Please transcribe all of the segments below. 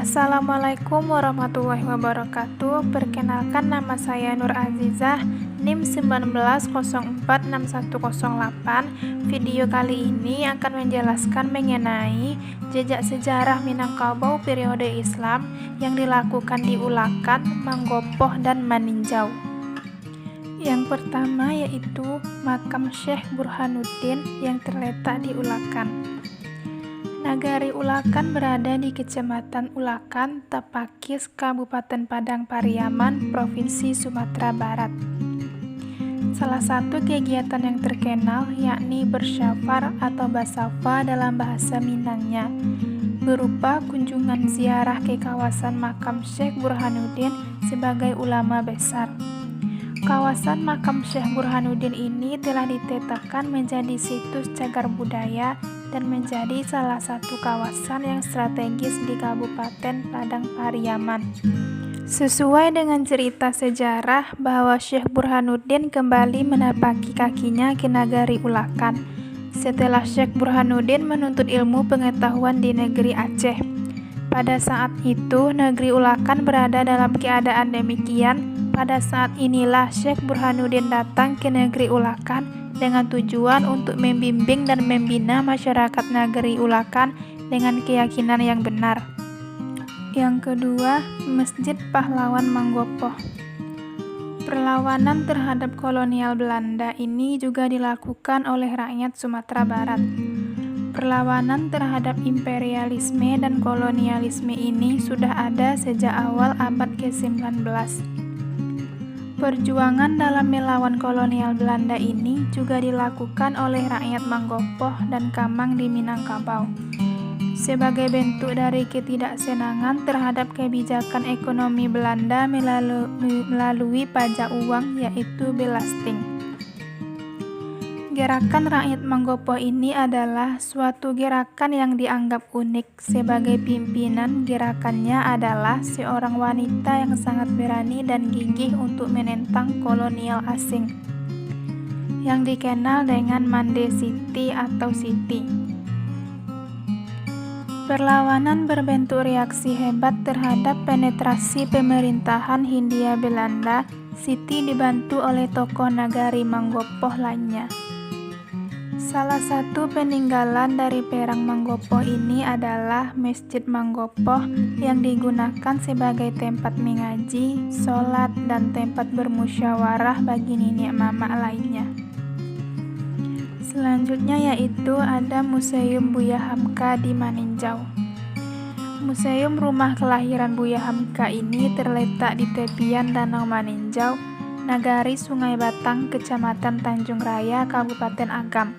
Assalamualaikum warahmatullahi wabarakatuh. Perkenalkan, nama saya Nur Azizah, NIM 19046108. Video kali ini akan menjelaskan mengenai jejak sejarah Minangkabau periode Islam yang dilakukan di Ulakan, Manggopoh, dan Maninjau. Yang pertama yaitu makam Syekh Burhanuddin yang terletak di Ulakan. Nagari Ulakan berada di Kecamatan Ulakan, Tapakis, Kabupaten Padang Pariaman, Provinsi Sumatera Barat. Salah satu kegiatan yang terkenal yakni bersyafar atau basafa dalam bahasa Minangnya, berupa kunjungan ziarah ke kawasan makam Syekh Burhanuddin sebagai ulama besar. Kawasan makam Syekh Burhanuddin ini telah ditetapkan menjadi situs cagar budaya dan menjadi salah satu kawasan yang strategis di Kabupaten Padang Pariaman. Sesuai dengan cerita sejarah bahwa Syekh Burhanuddin kembali menapaki kakinya ke nagari Ulakan setelah Syekh Burhanuddin menuntut ilmu pengetahuan di negeri Aceh. Pada saat itu negeri Ulakan berada dalam keadaan demikian. Pada saat inilah Syekh Burhanuddin datang ke negeri Ulakan dengan tujuan untuk membimbing dan membina masyarakat negeri Ulakan dengan keyakinan yang benar. Yang kedua, Masjid Pahlawan Manggopoh. Perlawanan terhadap kolonial Belanda ini juga dilakukan oleh rakyat Sumatera Barat. Perlawanan terhadap imperialisme dan kolonialisme ini sudah ada sejak awal abad ke-19. Perjuangan dalam melawan kolonial Belanda ini juga dilakukan oleh rakyat Manggopoh dan Kamang di Minangkabau sebagai bentuk dari ketidaksenangan terhadap kebijakan ekonomi Belanda melalui pajak uang, yaitu belasting. Gerakan rakyat Manggopoh ini adalah suatu gerakan yang dianggap unik. Sebagai pimpinan gerakannya adalah seorang wanita yang sangat berani dan gigih untuk menentang kolonial asing, yang dikenal dengan Mande Siti atau Siti. Perlawanan berbentuk reaksi hebat terhadap penetrasi pemerintahan Hindia Belanda. Siti dibantu oleh tokoh nagari Manggopoh lainnya. Salah satu peninggalan dari perang Manggopoh ini adalah Masjid Manggopoh yang digunakan sebagai tempat mengaji, sholat, dan tempat bermusyawarah bagi nenek mama lainnya. Selanjutnya yaitu ada Museum Buya Hamka di Maninjau. Museum rumah kelahiran Buya Hamka ini terletak di tepian Danau Maninjau, Nagari Sungai Batang, Kecamatan Tanjung Raya, Kabupaten Agam.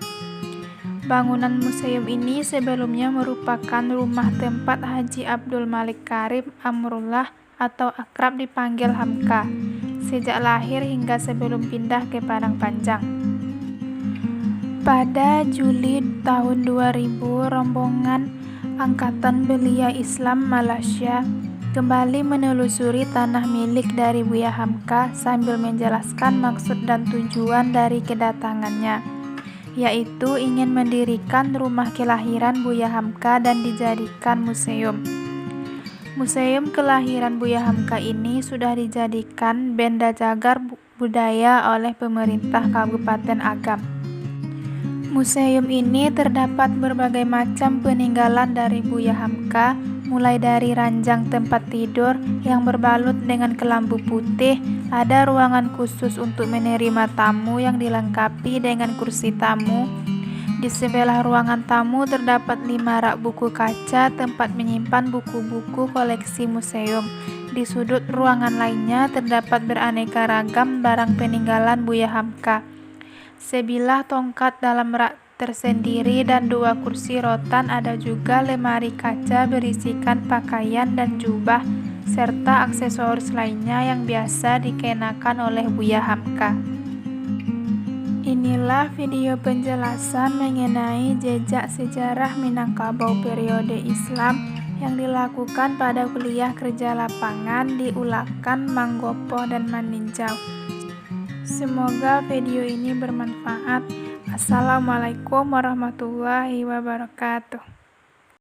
Bangunan museum ini sebelumnya merupakan rumah tempat Haji Abdul Malik Karim Amrullah atau akrab dipanggil Hamka sejak lahir hingga sebelum pindah ke Padang Panjang. Pada Juli tahun 2000, rombongan Angkatan Belia Islam Malaysia kembali menelusuri tanah milik dari Buya Hamka sambil menjelaskan maksud dan tujuan dari kedatangannya, yaitu ingin mendirikan rumah kelahiran Buya Hamka dan dijadikan museum. Museum kelahiran Buya Hamka ini sudah dijadikan benda cagar budaya oleh pemerintah Kabupaten Agam. Museum ini terdapat berbagai macam peninggalan dari Buya Hamka, mulai dari ranjang tempat tidur yang berbalut dengan kelambu putih, ada ruangan khusus untuk menerima tamu yang dilengkapi dengan kursi tamu. Di sebelah ruangan tamu terdapat 5 rak buku kaca tempat menyimpan buku-buku koleksi museum. Di sudut ruangan lainnya terdapat beraneka ragam barang peninggalan Buya Hamka. Sebilah tongkat dalam rak tersendiri dan 2 kursi rotan, ada juga lemari kaca berisikan pakaian dan jubah serta aksesoris lainnya yang biasa dikenakan oleh Buya Hamka. Inilah video penjelasan mengenai jejak sejarah Minangkabau periode Islam yang dilakukan pada kuliah kerja lapangan di Ulakan, Manggopoh, dan Maninjau. Semoga video ini bermanfaat. Assalamualaikum warahmatullahi wabarakatuh.